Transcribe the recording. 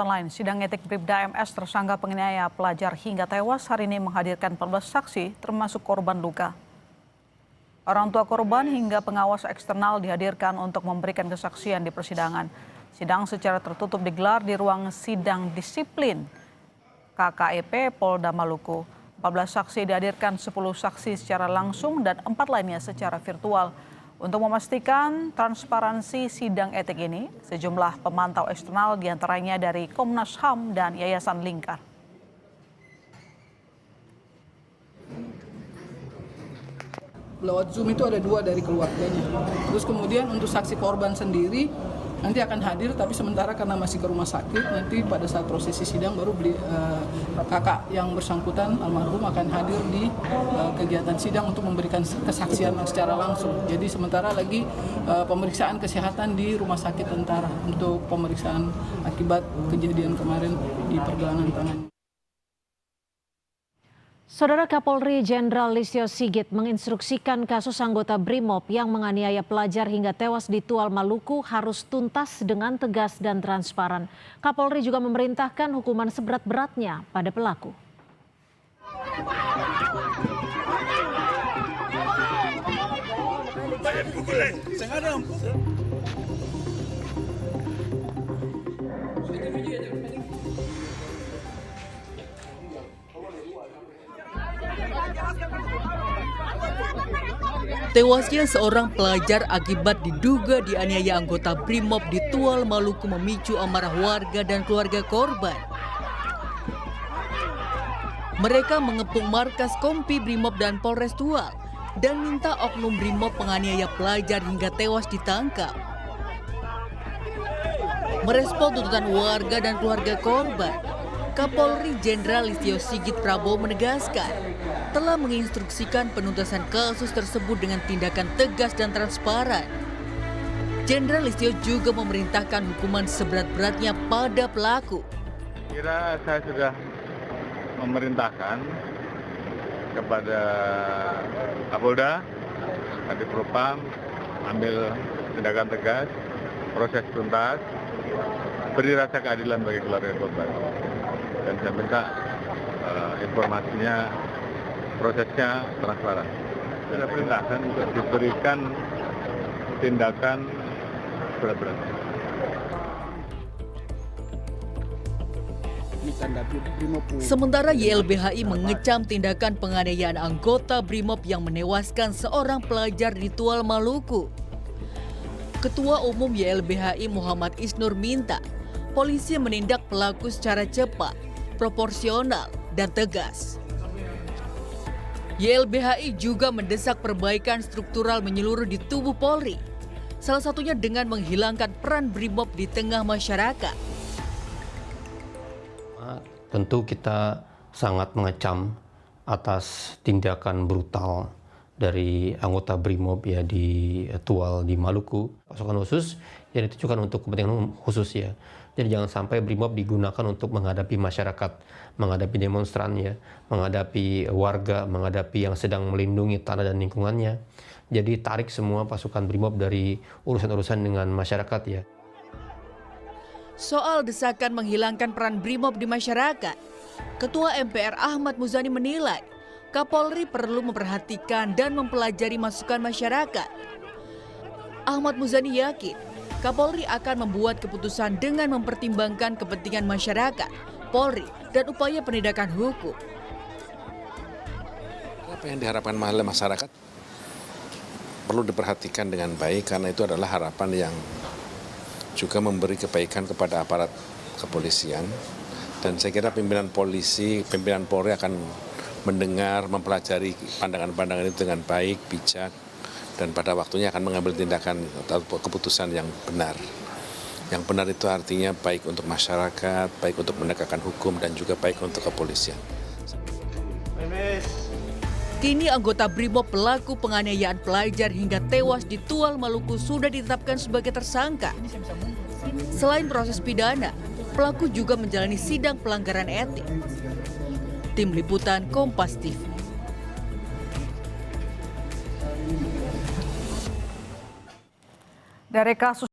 Lain, sidang etik Bribda MS tersangka penganiaya pelajar hingga tewas hari ini menghadirkan 14 saksi termasuk korban luka. Orang tua korban hingga pengawas eksternal dihadirkan untuk memberikan kesaksian di persidangan. Sidang secara tertutup digelar di ruang sidang disiplin KKEP Polda Maluku. 14 saksi dihadirkan, 10 saksi secara langsung dan 4 lainnya secara virtual. Untuk memastikan transparansi sidang etik ini, sejumlah pemantau eksternal diantaranya dari Komnas HAM dan Yayasan Lingkar. Lewat Zoom itu ada 2 dari keluarganya. Terus kemudian untuk saksi korban sendiri nanti akan hadir, tapi sementara karena masih ke rumah sakit, nanti pada saat prosesi sidang baru kakak yang bersangkutan almarhum akan hadir di kegiatan sidang untuk memberikan kesaksian secara langsung. Jadi sementara lagi pemeriksaan kesehatan di rumah sakit tentara untuk pemeriksaan akibat kejadian kemarin di pergelangan tangan. Saudara Kapolri Jenderal Listio Sigit menginstruksikan kasus anggota BRIMOB yang menganiaya pelajar hingga tewas di Tual Maluku harus tuntas dengan tegas dan transparan. Kapolri juga memerintahkan hukuman seberat-beratnya pada pelaku. Tewasnya seorang pelajar akibat diduga dianiaya anggota BRIMOB di Tual Maluku memicu amarah warga dan keluarga korban. Mereka mengepung markas Kompi BRIMOB dan Polres Tual dan minta oknum BRIMOB penganiaya pelajar hingga tewas ditangkap. Merespon tuntutan warga dan keluarga korban, Kapolri Jenderal Listio Sigit Prabowo menegaskan telah menginstruksikan penuntasan kasus tersebut dengan tindakan tegas dan transparan. Jenderal Listio juga memerintahkan hukuman seberat-beratnya pada pelaku. Kira saya sudah memerintahkan kepada Kapolda, Kadipropam, ambil tindakan tegas, proses tuntas, beri rasa keadilan bagi keluarga korban. Dan saya minta informasinya, prosesnya transparan. Saya perintahkan untuk diberikan tindakan berat-beratnya. Sementara YLBHI mengecam tindakan penganiayaan anggota BRIMOB yang menewaskan seorang pelajar di Tual Maluku. Ketua Umum YLBHI Muhammad Isnur minta polisi menindak pelaku secara cepat, proporsional, dan tegas. YLBHI juga mendesak perbaikan struktural menyeluruh di tubuh Polri, salah satunya dengan menghilangkan peran BRIMOB di tengah masyarakat. Tentu kita sangat mengecam atas tindakan brutal dari anggota BRIMOB ya di Tual di Maluku. Pasukan khusus yang ditujukan untuk kepentingan khusus ya. Jadi jangan sampai BRIMOB digunakan untuk menghadapi masyarakat, menghadapi demonstran ya, menghadapi warga, menghadapi yang sedang melindungi tanah dan lingkungannya. Jadi tarik semua pasukan BRIMOB dari urusan-urusan dengan masyarakat ya. Soal desakan menghilangkan peran BRIMOB di masyarakat, Ketua MPR Ahmad Muzani menilai Kapolri perlu memperhatikan dan mempelajari masukan masyarakat. Ahmad Muzani yakin Kapolri akan membuat keputusan dengan mempertimbangkan kepentingan masyarakat, Polri, dan upaya penindakan hukum. Apa yang diharapkan oleh masyarakat perlu diperhatikan dengan baik karena itu adalah harapan yang juga memberi kebaikan kepada aparat kepolisian. Dan saya kira pimpinan polisi, pimpinan Polri akan mendengar, mempelajari pandangan-pandangan itu dengan baik, bijak, dan pada waktunya akan mengambil tindakan atau keputusan yang benar. Yang benar itu artinya baik untuk masyarakat, baik untuk menegakkan hukum, dan juga baik untuk kepolisian. Kini anggota BRIMOB pelaku penganiayaan pelajar hingga tewas di Tual Maluku sudah ditetapkan sebagai tersangka. Selain proses pidana, pelaku juga menjalani sidang pelanggaran etik. Tim Liputan Kompas TV. Dari kasus